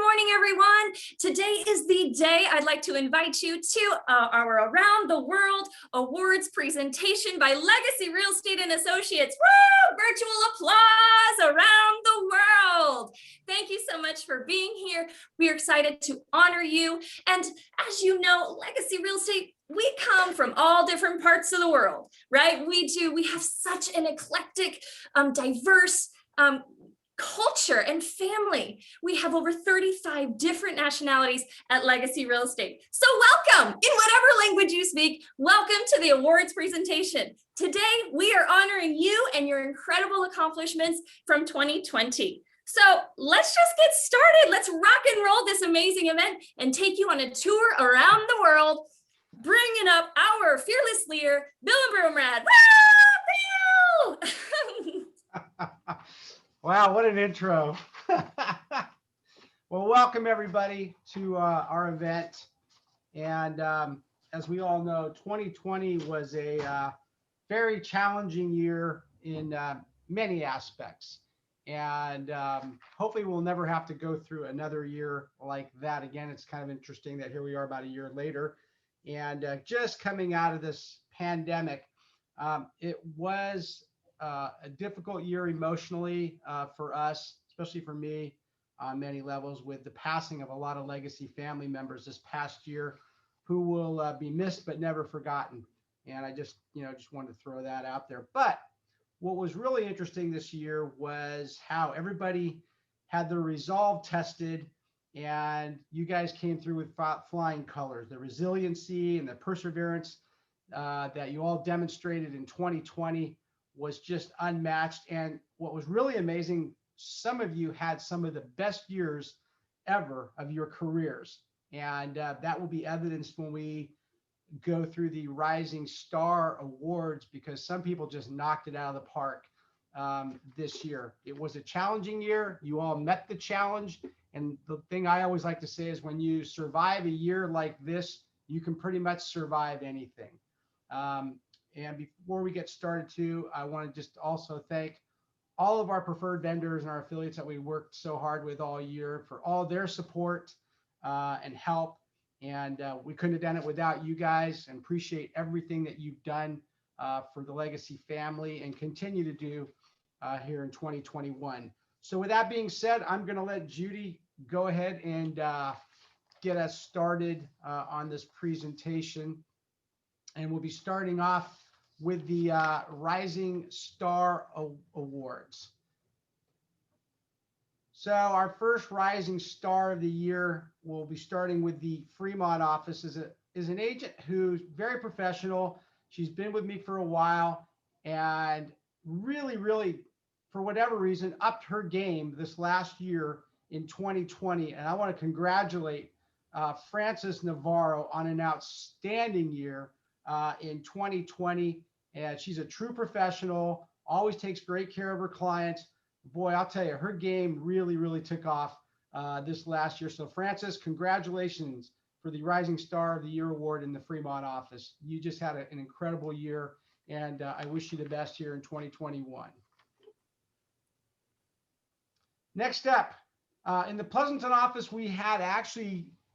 morning, everyone. Today is the day I'd like to invite you to our Around the World Awards presentation by Legacy Real Estate and Associates. Woo! Virtual applause around the world. Thank you so much for being here. We are excited to honor you. And as you know, Legacy Real Estate, we come from all different parts of the world, right? We have such an eclectic, diverse, culture and family. We have over 35 different nationalities at Legacy Real Estate. So welcome, in whatever language you speak, welcome to the awards presentation. Today, we are honoring you and your incredible accomplishments from 2020. So let's just get started. Let's rock and roll this amazing event and take you on a tour around the world, bringing up our fearless leader, Bill Aboumrad. Woo! Bill! Wow, what an intro. Well, welcome everybody to our event. And as we all know, 2020 was a very challenging year in many aspects. And hopefully we'll never have to go through another year like that again. It's kind of interesting that here we are about a year later. And just coming out of this pandemic, it was a difficult year emotionally for us, especially for me on many levels, with the passing of a lot of legacy family members this past year who will be missed but never forgotten. And I just wanted to throw that out there. But what was really interesting this year was how everybody had their resolve tested, and you guys came through with flying colors. The resiliency and the perseverance that you all demonstrated in 2020 was just unmatched. And what was really amazing, some of you had some of the best years ever of your careers. And that will be evidenced when we go through the Rising Star Awards, because some people just knocked it out of the park this year. It was a challenging year. You all met the challenge. And the thing I always like to say is when you survive a year like this, you can pretty much survive anything. And before we get started too, I want to just also thank all of our preferred vendors and our affiliates that we worked so hard with all year for all their support and help. And we couldn't have done it without you guys, and appreciate everything that you've done for the Legacy family and continue to do here in 2021. So with that being said, I'm going to let Judy go ahead and get us started on this presentation. And we'll be starting off with the Rising Star Awards. So our first Rising Star of the year will be starting with the Fremont office. Is an agent who's very professional. She's been with me for a while and really, for whatever reason, upped her game this last year in 2020. And I want to congratulate Frances Navarro on an outstanding year in 2020. And she's a true professional, always takes great care of her clients. Boy, I'll tell you, her game really took off this last year. So Frances, congratulations for the Rising Star of the Year award in the Fremont office. You just had an incredible year, and I wish you the best here in 2021. Next up, in the Pleasanton office, we had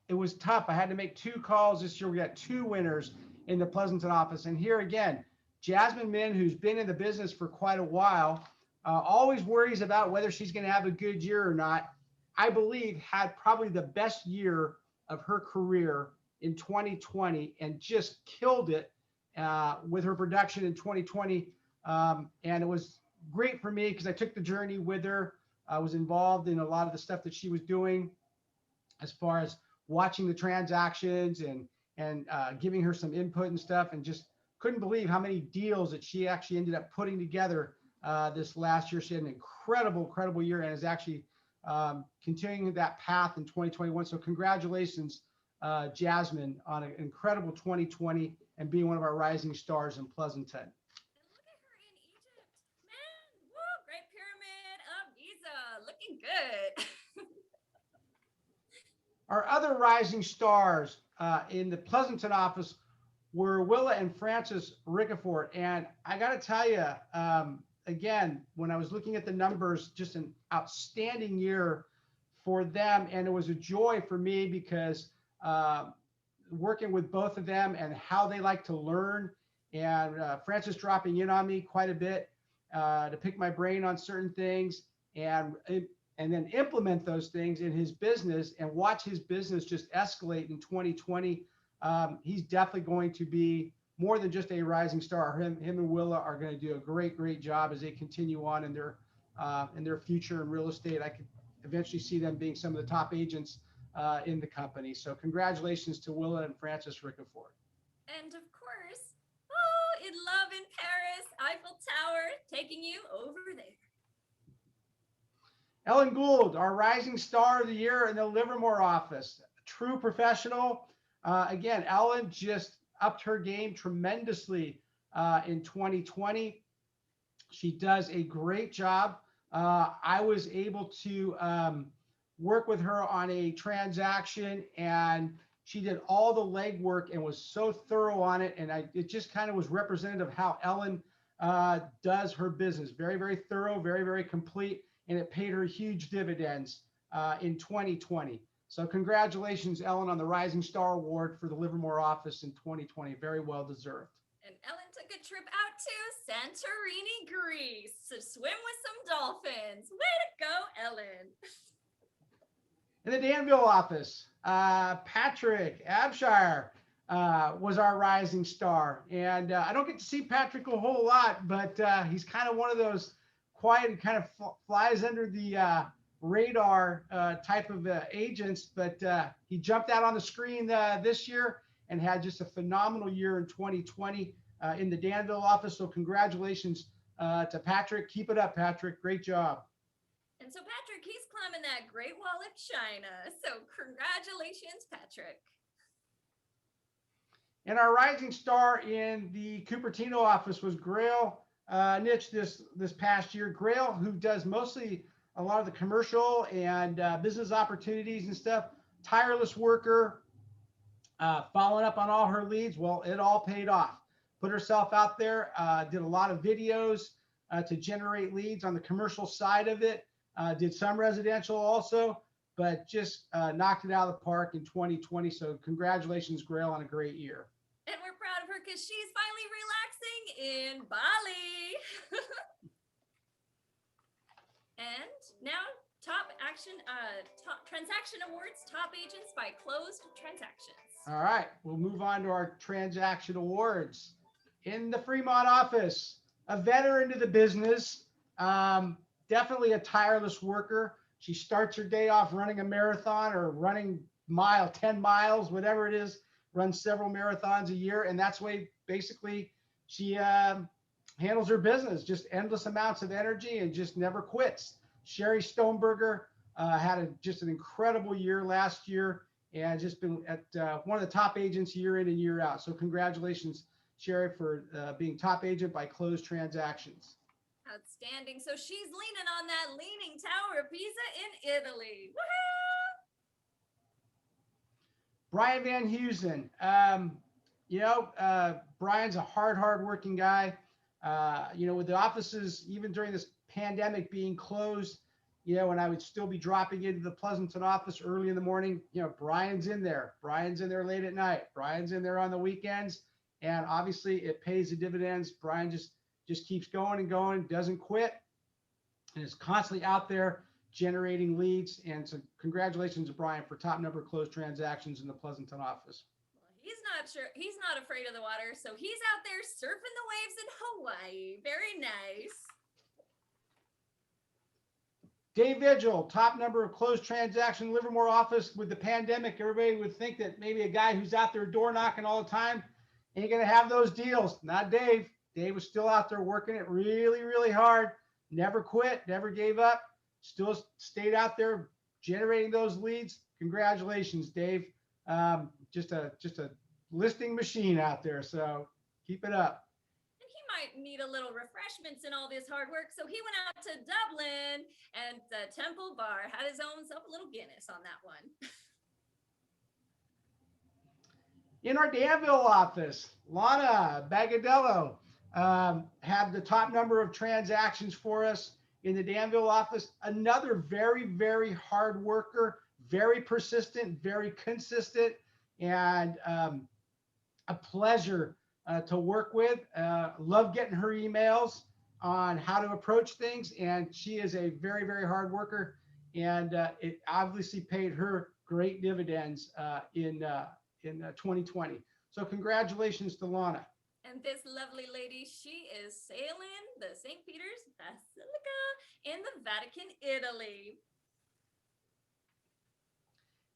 it was tough. I had to make 2 calls this year. We got 2 winners in the Pleasanton office. And here again, Jasmine Min, who's been in the business for quite a while, always worries about whether she's going to have a good year or not. I believe had probably the best year of her career in 2020 and just killed it with her production in 2020. And it was great for me because I took the journey with her. I was involved in a lot of the stuff that she was doing as far as watching the transactions and giving her some input and stuff, and just couldn't believe how many deals that she actually ended up putting together this last year. She had an incredible year and is actually continuing that path in 2021. So congratulations, Jasmine, on an incredible 2020 and being one of our rising stars in Pleasanton. And look at her in Egypt. Man, woo, Great Pyramid of Giza, looking good. Our other rising stars in the Pleasanton office were Willa and Frances Ricafort. And I got to tell you, again, when I was looking at the numbers, just an outstanding year for them. And it was a joy for me because working with both of them and how they like to learn, and Francis dropping in on me quite a bit to pick my brain on certain things, and then implement those things in his business and watch his business just escalate in 2020. He's definitely going to be more than just a rising star. Him and Willa are going to do a great job as they continue on in their future in real estate. I could eventually see them being some of the top agents in the company. So congratulations to Willa and Francis Ricafort. And of course, oh, in love in Paris, Eiffel Tower, taking you over there. Ellen Gould, our rising star of the year in the Livermore office, true professional. Again, Ellen just upped her game tremendously in 2020. She does a great job. I was able to work with her on a transaction, and she did all the legwork and was so thorough on it. And it just kind of was representative of how Ellen does her business. Very thorough, very complete. And it paid her huge dividends in 2020. So congratulations, Ellen, on the Rising Star Award for the Livermore office in 2020. Very well deserved. And Ellen took a trip out to Santorini, Greece to swim with some dolphins. Way to go, Ellen. In the Danville office, Patrick Abshire was our rising star. And I don't get to see Patrick a whole lot, but he's kind of one of those quiet and kind of flies under the radar type of agents. But he jumped out on the screen this year and had just a phenomenal year in 2020 in the Danville office. So congratulations to Patrick. Keep it up, Patrick. Great job. And so Patrick, he's climbing that Great Wall of China. So congratulations, Patrick. And our rising star in the Cupertino office was Grail Niche this past year. Grail, who does mostly a lot of the commercial and business opportunities and stuff, tireless worker, following up on all her leads. Well, it all paid off. Put herself out there, did a lot of videos to generate leads on the commercial side of it. Did some residential also, but just knocked it out of the park in 2020. So congratulations, Grail, on a great year. And we're proud of her because she's finally relaxing in Bali. And now top transaction awards, top agents by closed transactions. All right, we'll move on to our transaction awards. In the Fremont office, a veteran to the business, definitely a tireless worker. She starts her day off running a marathon or running 10 miles, whatever it is, runs several marathons a year. And that's the way basically she handles her business, just endless amounts of energy and just never quits. Sherry Stoneberger had just an incredible year last year and just been at one of the top agents year in and year out. So congratulations, Sherry, for being top agent by closed transactions. Outstanding. So she's leaning on that Leaning Tower of Pisa in Italy. Woohoo! Brian Van Housen. Brian's a hard working guy. With the offices, even during this pandemic being closed, when I would still be dropping into the Pleasanton office early in the morning, Brian's in there. Brian's in there late at night. Brian's in there on the weekends. And obviously it pays the dividends. Brian just keeps going and going, doesn't quit, and is constantly out there generating leads. And so congratulations to Brian for top number of closed transactions in the Pleasanton office. He's not afraid of the water, so he's out there surfing the waves in Hawaii. Very nice. Dave Vigil, top number of closed transaction Livermore office. With the pandemic, everybody would think that maybe a guy who's out there door knocking all the time ain't gonna have those deals. Not Dave. Dave was still out there working it really hard, never quit, never gave up, still stayed out there generating those leads. Congratulations, Dave. Just a listing machine out there. So keep it up. And he might need a little refreshments in all this hard work. So he went out to Dublin, and the Temple Bar had his own self a little Guinness on that one. In our Danville office, Lana Bagadello had the top number of transactions for us in the Danville office, another very, very hard worker, very persistent, very consistent, and a pleasure to work with. Love getting her emails on how to approach things. And she is a very, very hard worker. And it obviously paid her great dividends in 2020. So congratulations to Lana. And this lovely lady, she is sailing the St. Peter's Basilica in the Vatican, Italy.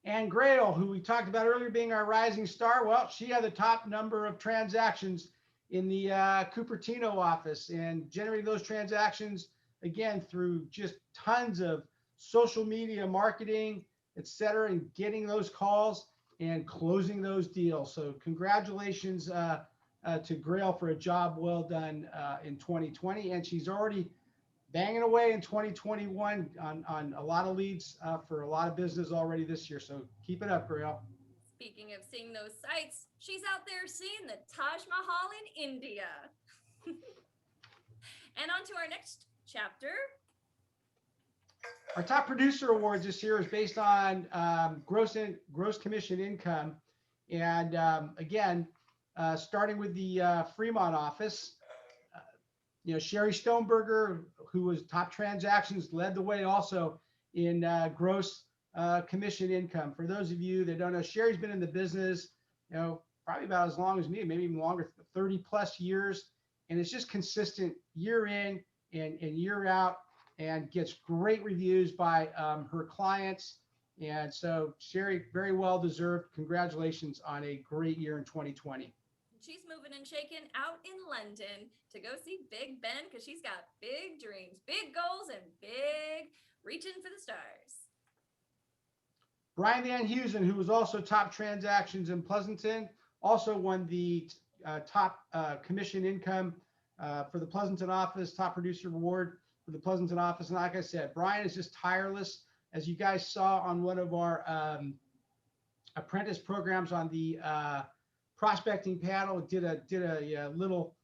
And Grail, who we talked about earlier being our rising star, well, she had the top number of transactions in the Cupertino office and generating those transactions, again, through just tons of social media marketing, et cetera, and getting those calls and closing those deals. So congratulations to Grail for a job well done in 2020. And she's already banging away in 2021 on a lot of leads for a lot of business already this year. So keep it up, Grail. Speaking of seeing those sights, she's out there seeing the Taj Mahal in India. And on to our next chapter. Our top producer awards this year is based on gross commission income. And again, starting with the Fremont office, Sherry Stoneberger, who was top transactions, led the way also in gross commission income. For those of you that don't know, Sherry's been in the business, probably about as long as me, maybe even longer, 30 plus years. And it's just consistent year in and year out, and gets great reviews by her clients. And so Sherry, very well deserved. Congratulations on a great year in 2020. She's moving and shaking out in London to go see Big Ben because she's got big dreams, big goals, and big reaching for the stars. Brian Van Housen, who was also top transactions in Pleasanton, also won the top commission income for the Pleasanton office, top producer award for the Pleasanton office. And like I said, Brian is just tireless. As you guys saw on one of our apprentice programs on the prospecting panel, did a little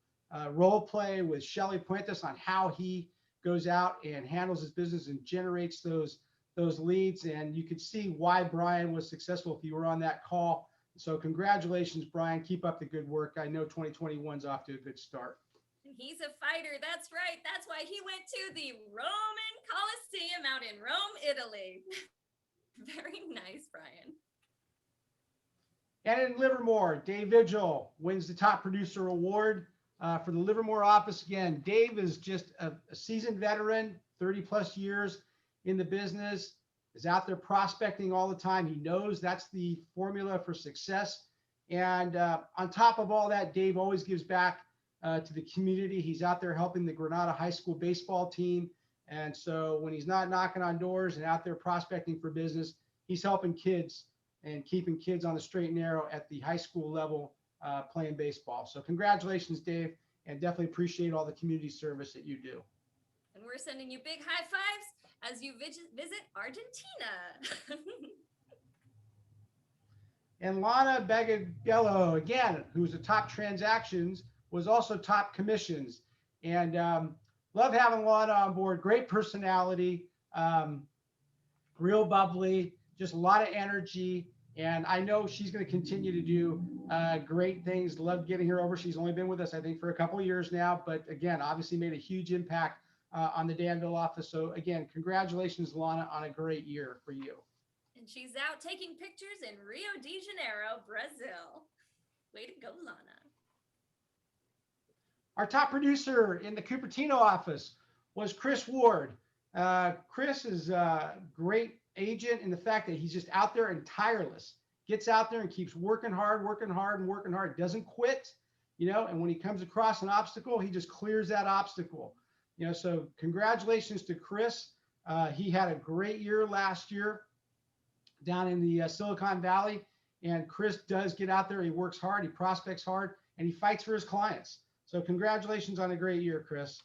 role play with Shelly Puentes on how he goes out and handles his business and generates those leads. And you could see why Brian was successful if you were on that call. So congratulations, Brian. Keep up the good work. I know 2021's off to a good start. And he's a fighter. That's right. That's why he went to the Roman Colosseum out in Rome, Italy. Very nice, Brian. And in Livermore, Dave Vigil wins the top producer award for the Livermore office. Again, Dave is just a seasoned veteran, 30 plus years in the business, is out there prospecting all the time. He knows that's the formula for success. And on top of all that, Dave always gives back to the community. He's out there helping the Granada High School baseball team. And so when he's not knocking on doors and out there prospecting for business, he's helping kids and keeping kids on the straight and narrow at the high school level playing baseball. So congratulations, Dave, and definitely appreciate all the community service that you do. And we're sending you big high fives as you visit Argentina. And Lana Bagadello, again, who's the top transactions, was also top commissions. And love having Lana on board. Great personality, real bubbly, just a lot of energy. And I know she's going to continue to do great things. Love getting her over. She's only been with us, I think, for a couple of years now. But again, obviously made a huge impact on the Danville office. So again, congratulations, Lana, on a great year for you. And she's out taking pictures in Rio de Janeiro, Brazil. Way to go, Lana. Our top producer in the Cupertino office was Chris Ward. Chris is a great agent in the fact that he's just out there and tireless, gets out there and keeps working hard, doesn't quit, and when he comes across an obstacle, he just clears that obstacle. So congratulations to Chris. He had a great year last year down in the Silicon Valley, and Chris does get out there. He works hard, he prospects hard, and he fights for his clients. So congratulations on a great year, Chris.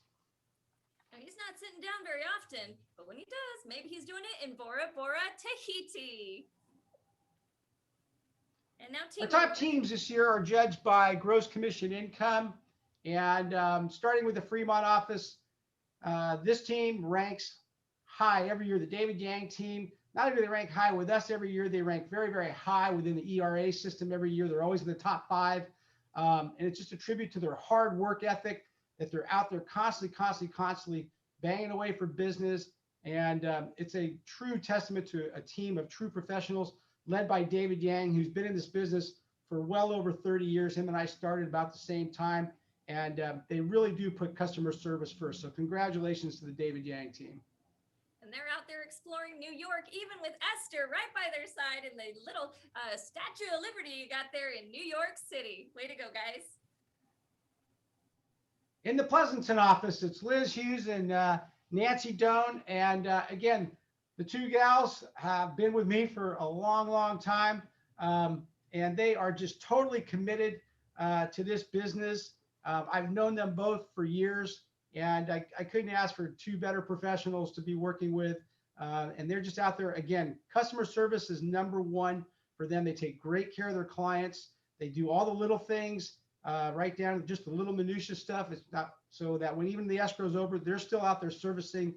Now, he's not sitting down very often, but when he does, maybe he's doing it in Bora Bora, Tahiti. And now our top teams this year are judged by gross commission income. And starting with the Fremont office, This team ranks high every year. The David Yang team, not only do they rank high with us every year, they rank very, very high within the ERA system every year. They're always in the top 5. And it's just a tribute to their hard work ethic, that they're out there constantly banging away for business. And it's a true testament to a team of true professionals led by David Yang, who's been in this business for well over 30 years. Him and I started about the same time. And they really do put customer service first. So congratulations to the David Yang team. And they're out there exploring New York, even with Esther right by their side in the little Statue of Liberty you got there in New York City. Way to go, guys. In the Pleasanton office, it's Liz Hughes and Nancy Doan. And again, the two gals have been with me for a long, long time. And they are just totally committed to this business. I've known them both for years. And I couldn't ask for two better professionals to be working with. And they're just out there. Again, customer service is number one for them. They take great care of their clients. They do all the little things, right down to just the little minutia stuff. It's not so that when even the escrow is over, they're still out there servicing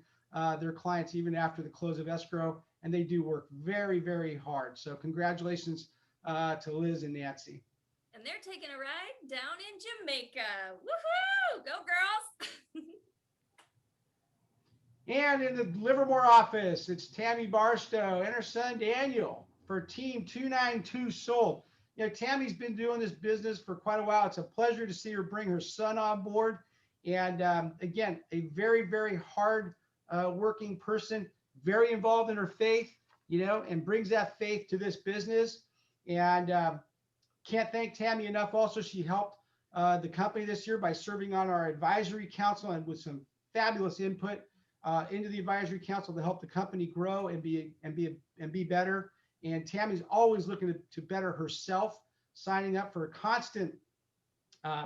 their clients even after the close of escrow. And they do work very, very hard. So congratulations to Liz and Nancy. And they're taking a ride down in Jamaica. Woohoo! Go, girls! And in the Livermore office, it's Tammy Barstow and her son Daniel for Team 292 Sold. You know, Tammy's been doing this business for quite a while. It's a pleasure to see her bring her son on board. And again, a very, very hard working person, very involved in her faith, you know, and brings that faith to this business. And can't thank Tammy enough. Also, she helped the company this year by serving on our advisory council and with some fabulous input into the advisory council to help the company grow and be better. And Tammy's always looking to better herself, signing up for constant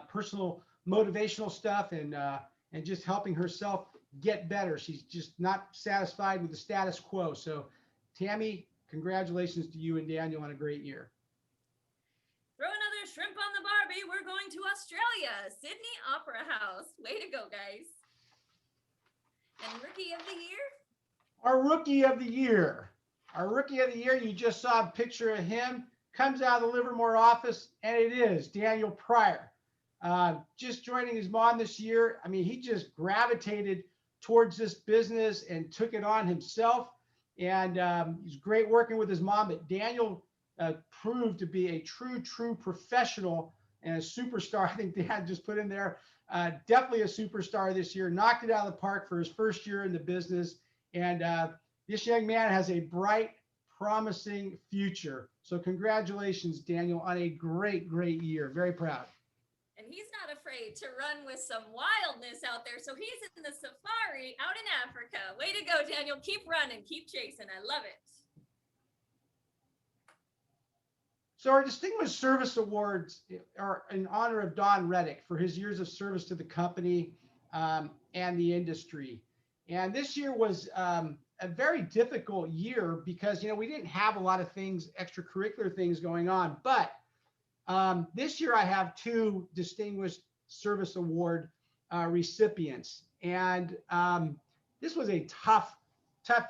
personal motivational stuff and just helping herself get better. She's just not satisfied with the status quo. So Tammy, congratulations to you and Daniel on a great year. Throw another shrimp on the Barbie. We're going to Australia, Sydney Opera House. Way to go, guys. And Rookie of the Year? Our Rookie of the Year. Our Rookie of the Year, you just saw a picture of him, comes out of the Livermore office, and it is Daniel Pryor. Just joining his mom this year. I mean, he just gravitated towards this business and took it on himself. And he's great working with his mom. But Daniel proved to be a true professional and a superstar. I think Dan just put in there. Definitely a superstar this year. Knocked it out of the park for his first year in the business. And this young man has a bright, promising future. So congratulations, Daniel, on a great year. Very proud. And he's not afraid to run with some wildness out there. So he's in the safari out in Africa. Way to go, Daniel. Keep running. Keep chasing. I love it. So our Distinguished Service Awards are in honor of Don Reddick for his years of service to the company and the industry. And this year was a very difficult year because, you know, we didn't have a lot of things, extracurricular things going on. But this year I have two Distinguished Service Award recipients. And this was a tough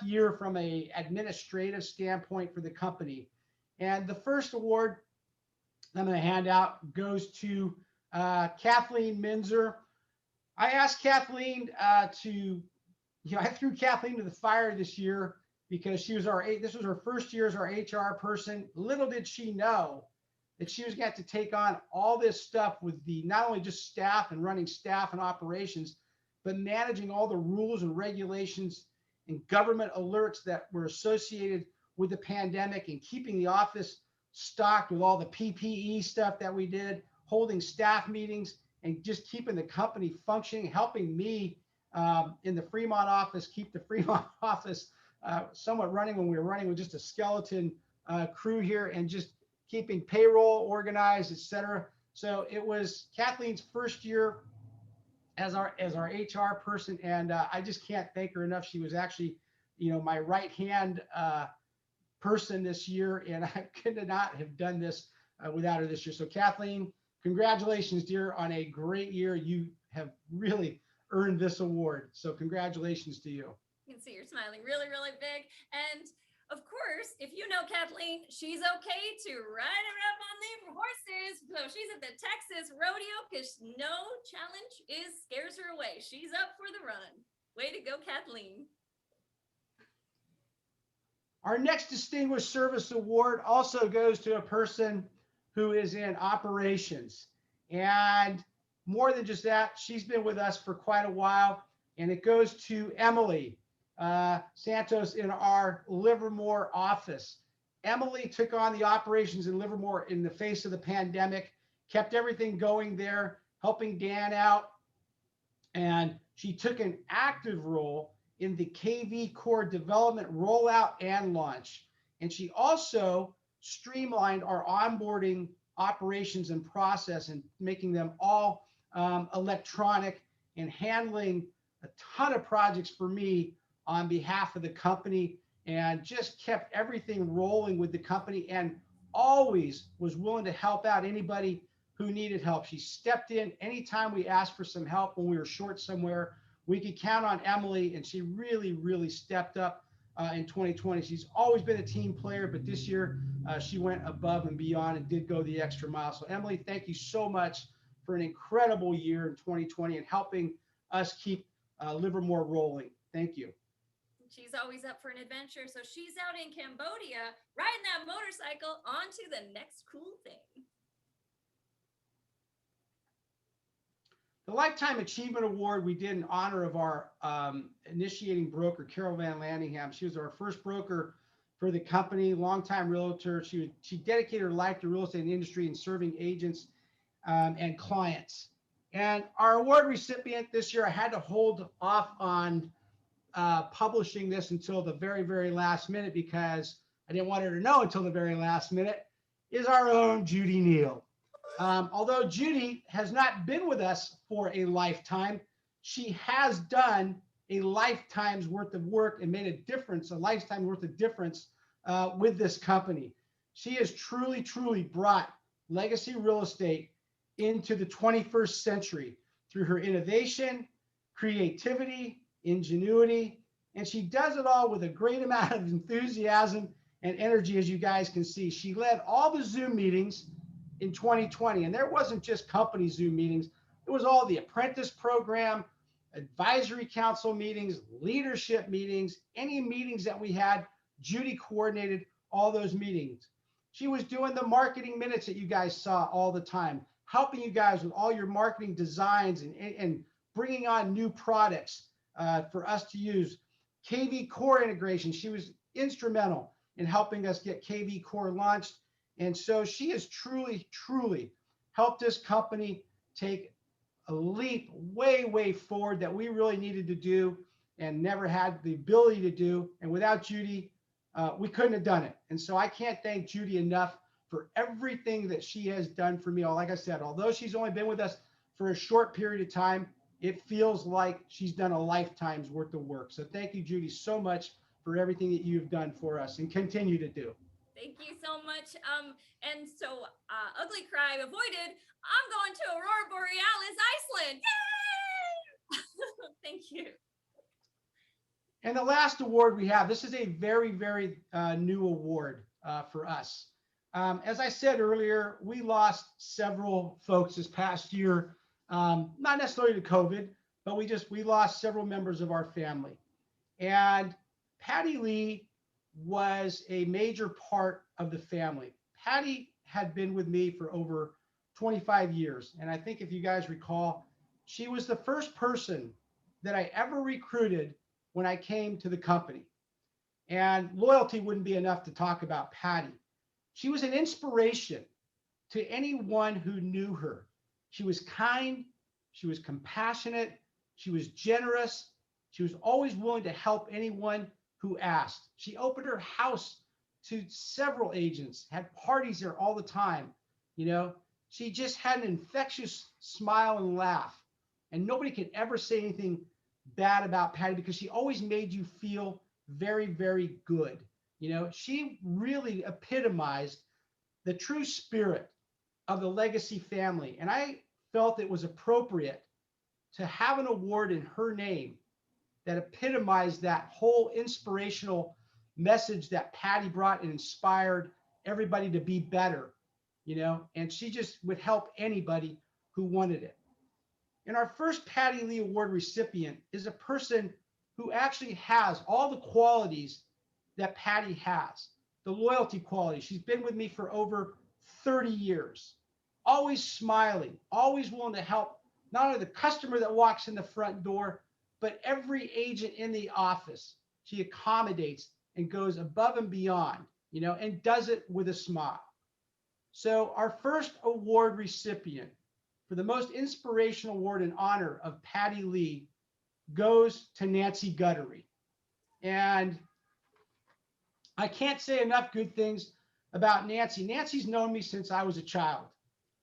year from an administrative standpoint for the company. And the first award I'm going to hand out goes to Kathleen Menzer. I asked Kathleen I threw Kathleen to the fire this year because this was her first year as our HR person. Little did she know that she was going to take on all this stuff with not only just staff and running staff and operations, but managing all the rules and regulations and government alerts that were associated with the pandemic and keeping the office stocked with all the PPE stuff that we did, holding staff meetings and just keeping the company functioning, helping me in the Fremont office, keep the Fremont office somewhat running when we were running with just a skeleton crew here and just keeping payroll organized, et cetera. So it was Kathleen's first year as our HR person. And I just can't thank her enough. She was actually, you know, my right hand person this year, and I could not have done this without her this year. So Kathleen, congratulations, dear, on a great year. You have really earned this award. So congratulations to you. You can see you're smiling really, really big. And of course, if you know Kathleen, she's okay to ride her up on them horses. So she's at the Texas rodeo because no challenge scares her away. She's up for the run. Way to go, Kathleen. Our next Distinguished Service Award also goes to a person who is in operations. And more than just that, she's been with us for quite a while. And it goes to Emily Santos in our Livermore office. Emily took on the operations in Livermore in the face of the pandemic, kept everything going there, helping Dan out. And she took an active role in the KV core development rollout and launch. And she also streamlined our onboarding operations and process and making them all electronic and handling a ton of projects for me on behalf of the company, and just kept everything rolling with the company, and always was willing to help out anybody who needed help. She stepped in anytime we asked for some help when we were short somewhere. We could count on Emily, and she really, really stepped up in 2020. She's always been a team player, but this year she went above and beyond and did go the extra mile. So Emily, thank you so much for an incredible year in 2020 and helping us keep Livermore rolling. Thank you. She's always up for an adventure. So she's out in Cambodia riding that motorcycle onto the next cool thing. The Lifetime Achievement Award we did in honor of our initiating broker, Carol Van Landingham. She was our first broker for the company, longtime realtor. She dedicated her life to real estate industry and serving agents and clients. And our award recipient this year, I had to hold off on publishing this until the very, very last minute because I didn't want her to know until the very last minute, is our own Judy Neal. Although Judy has not been with us for a lifetime, she has done a lifetime's worth of work and made a difference, a lifetime worth of difference with this company. She has truly, truly brought legacy real estate into the 21st century through her innovation, creativity, ingenuity, and she does it all with a great amount of enthusiasm and energy, as you guys can see. She led all the Zoom meetings in 2020, and there wasn't just company Zoom meetings. It was all the apprentice program, advisory council meetings, leadership meetings, any meetings that we had. Judy coordinated all those meetings. She was doing the marketing minutes that you guys saw all the time, helping you guys with all your marketing designs and bringing on new products for us to use. KV Core integration, she was instrumental in helping us get KV Core launched. And so she has truly, truly helped this company take a leap way, way forward that we really needed to do and never had the ability to do. And without Judy, we couldn't have done it. And so I can't thank Judy enough for everything that she has done for me. Like I said, although she's only been with us for a short period of time, it feels like she's done a lifetime's worth of work. So thank you, Judy, so much for everything that you've done for us and continue to do. Thank you so much. And so ugly cry avoided. I'm going to Aurora Borealis, Iceland. Yay! Thank you. And the last award we have, this is a very, very new award for us. As I said earlier, we lost several folks this past year, not necessarily to COVID, but we lost several members of our family. And Patti Lee was a major part of the family. Patti had been with me for over 25 years. And I think if you guys recall, she was the first person that I ever recruited when I came to the company. And loyalty wouldn't be enough to talk about Patti. She was an inspiration to anyone who knew her. She was kind, she was compassionate, she was generous, she was always willing to help anyone who asked. She opened her house to several agents, had parties there all the time. You know, she just had an infectious smile and laugh. And nobody could ever say anything bad about Patti because she always made you feel very, very good. You know, she really epitomized the true spirit of the legacy family. And I felt it was appropriate to have an award in her name that epitomized that whole inspirational message that Patti brought and inspired everybody to be better, you know, and she just would help anybody who wanted it. And our first Patti Lee Award recipient is a person who actually has all the qualities that Patti has, the loyalty quality. She's been with me for over 30 years, always smiling, always willing to help not only the customer that walks in the front door, but every agent in the office. She accommodates and goes above and beyond, you know, and does it with a smile. So our first award recipient for the most inspirational award in honor of Patti Lee goes to Nancy Guttery. And I can't say enough good things about Nancy. Nancy's known me since I was a child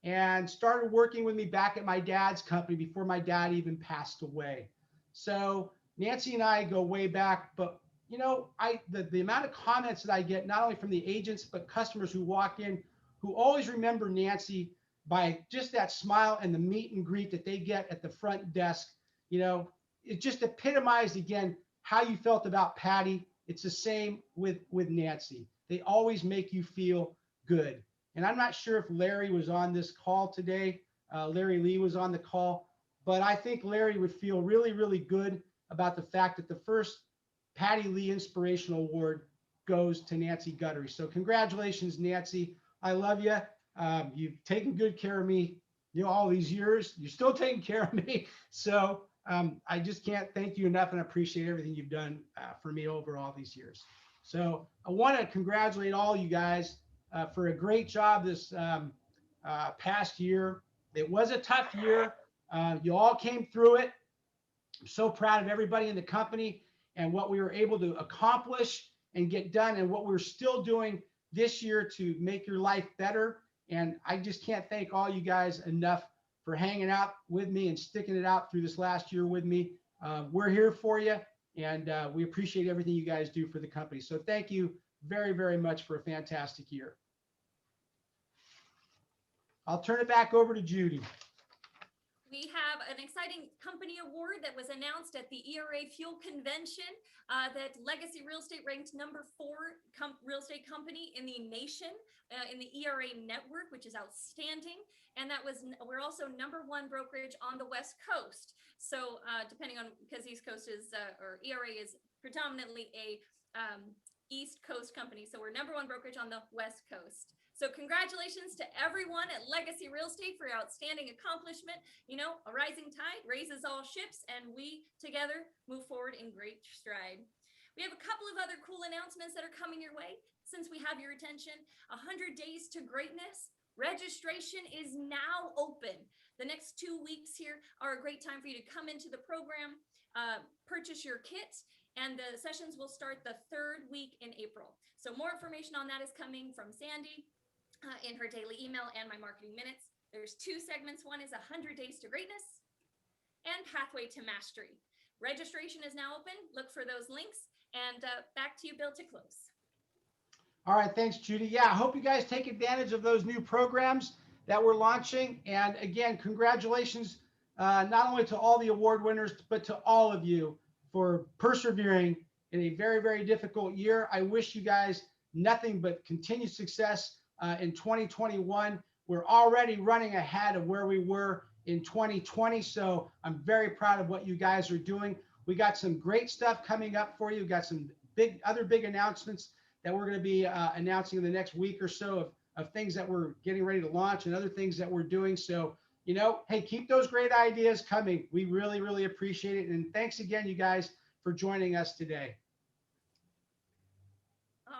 and started working with me back at my dad's company before my dad even passed away. So Nancy and I go way back, but you know, the amount of comments that I get, not only from the agents, but customers who walk in, who always remember Nancy by just that smile and the meet and greet that they get at the front desk. You know, it just epitomized again how you felt about Patti. It's the same with Nancy. They always make you feel good. And I'm not sure if Larry was on this call today. Larry Lee was on the call, but I think Larry would feel really, really good about the fact that the first Patti Lee Inspirational Award goes to Nancy Guttery. So congratulations, Nancy. I love you. You've taken good care of me, you know, all these years. You're still taking care of me. So I just can't thank you enough, and I appreciate everything you've done for me over all these years. So I want to congratulate all you guys for a great job this past year. It was a tough year. You all came through it. I'm so proud of everybody in the company and what we were able to accomplish and get done, and what we're still doing this year to make your life better. And I just can't thank all you guys enough for hanging out with me and sticking it out through this last year with me. We're here for you, and we appreciate everything you guys do for the company. So thank you very, very much for a fantastic year. I'll turn it back over to Judy. We have an exciting company award that was announced at the ERA Fuel Convention that Legacy Real Estate ranked #4 real estate company in the nation in the ERA network, which is outstanding. And that was, we're also #1 brokerage on the West Coast. So depending on, because East Coast is, or ERA is predominantly a East Coast company. So we're #1 brokerage on the West Coast. So congratulations to everyone at Legacy Real Estate for your outstanding accomplishment. You know, a rising tide raises all ships, and we together move forward in great stride. We have a couple of other cool announcements that are coming your way. Since we have your attention, 100 Days to Greatness. Registration is now open. The next 2 weeks here are a great time for you to come into the program, purchase your kit, and the sessions will start the 3rd week in April. So more information on that is coming from Sandy in her daily email and my marketing minutes. There's 2 segments. One is 100 Days to Greatness and Pathway to Mastery. Registration is now open. Look for those links, and back to you, Bill, to close. All right, thanks, Judy. Yeah, I hope you guys take advantage of those new programs that we're launching. And again, congratulations not only to all the award winners, but to all of you for persevering in a very, very difficult year. I wish you guys nothing but continued success in 2021. We're already running ahead of where we were in 2020. So I'm very proud of what you guys are doing. We got some great stuff coming up for you. We've got some other big announcements that we're going to be announcing in the next week or so of things that we're getting ready to launch and other things that we're doing. So, you know, hey, keep those great ideas coming. We really, really appreciate it. And thanks again, you guys, for joining us today.